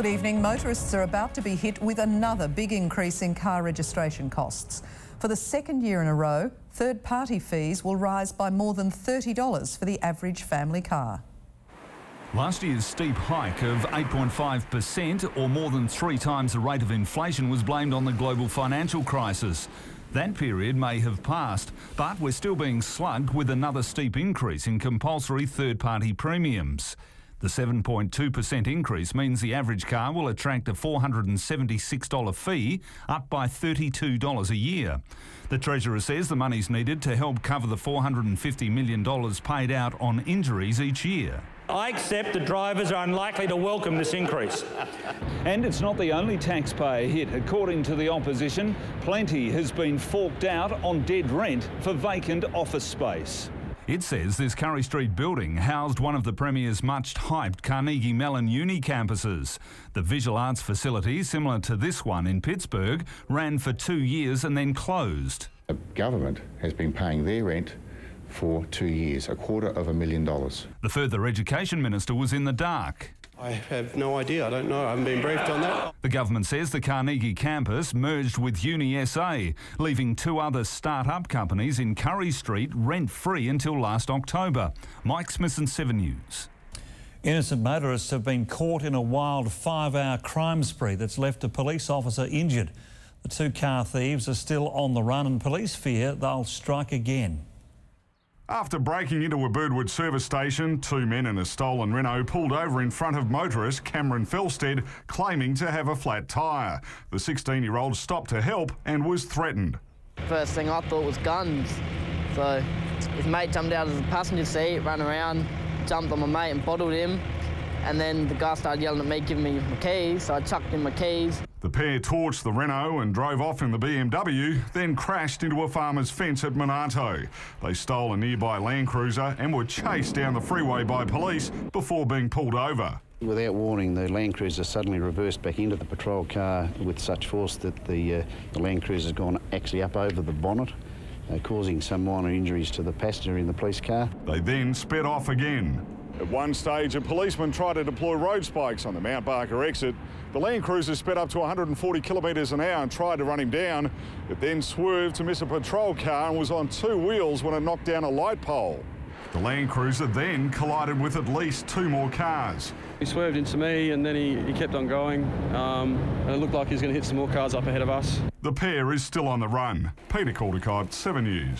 Good evening. Motorists are about to be hit with another big increase in car registration costs. For the second year in a row, third-party fees will rise by more than $30 for the average family car. Last year's steep hike of 8.5%, or more than 3 times the rate of inflation, was blamed on the global financial crisis. That period may have passed, but we're still being slugged with another steep increase in compulsory third-party premiums. The 7.2% increase means the average car will attract a $476 fee, up by $32 a year. The Treasurer says the money's needed to help cover the $450 million paid out on injuries each year. I accept the drivers are unlikely to welcome this increase. And it's not the only taxpayer hit. According to the opposition, plenty has been forked out on dead rent for vacant office space. It says this Curry Street building housed one of the Premier's much-hyped Carnegie Mellon Uni campuses. The visual arts facility, similar to this one in Pittsburgh, ran for 2 years and then closed. The government has been paying their rent for 2 years, $250,000. The further education minister was in the dark. I have no idea. I don't know. I haven't been briefed on that. The government says the Carnegie campus merged with Uni SA, leaving 2 other start-up companies in Curry Street rent-free until last October. Mike Smith and 7 News. Innocent motorists have been caught in a wild 5-hour crime spree that's left a police officer injured. The 2 car thieves are still on the run and police fear they'll strike again. After breaking into a Birdwood service station, 2 men in a stolen Renault pulled over in front of motorist Cameron Felstead, claiming to have a flat tyre. The 16-year-old stopped to help and was threatened. First thing I thought was guns. So his mate jumped out of the passenger seat, ran around, jumped on my mate and bottled him. And then the guy started yelling at me, giving me my keys, so I chucked him my keys. The pair torched the Renault and drove off in the BMW, then crashed into a farmer's fence at Monarto. They stole a nearby Land Cruiser and were chased down the freeway by police before being pulled over. Without warning, the Land Cruiser suddenly reversed back into the patrol car with such force that the Land Cruiser's gone actually up over the bonnet, causing some minor injuries to the passenger in the police car. They then sped off again. At one stage, a policeman tried to deploy road spikes on the Mount Barker exit. The Land Cruiser sped up to 140 kilometres an hour and tried to run him down. It then swerved to miss a patrol car and was on 2 wheels when it knocked down a light pole. The Land Cruiser then collided with at least 2 more cars. He swerved into me and then he kept on going and it looked like he was going to hit some more cars up ahead of us. The pair is still on the run. Peter Caldecott, 7 News.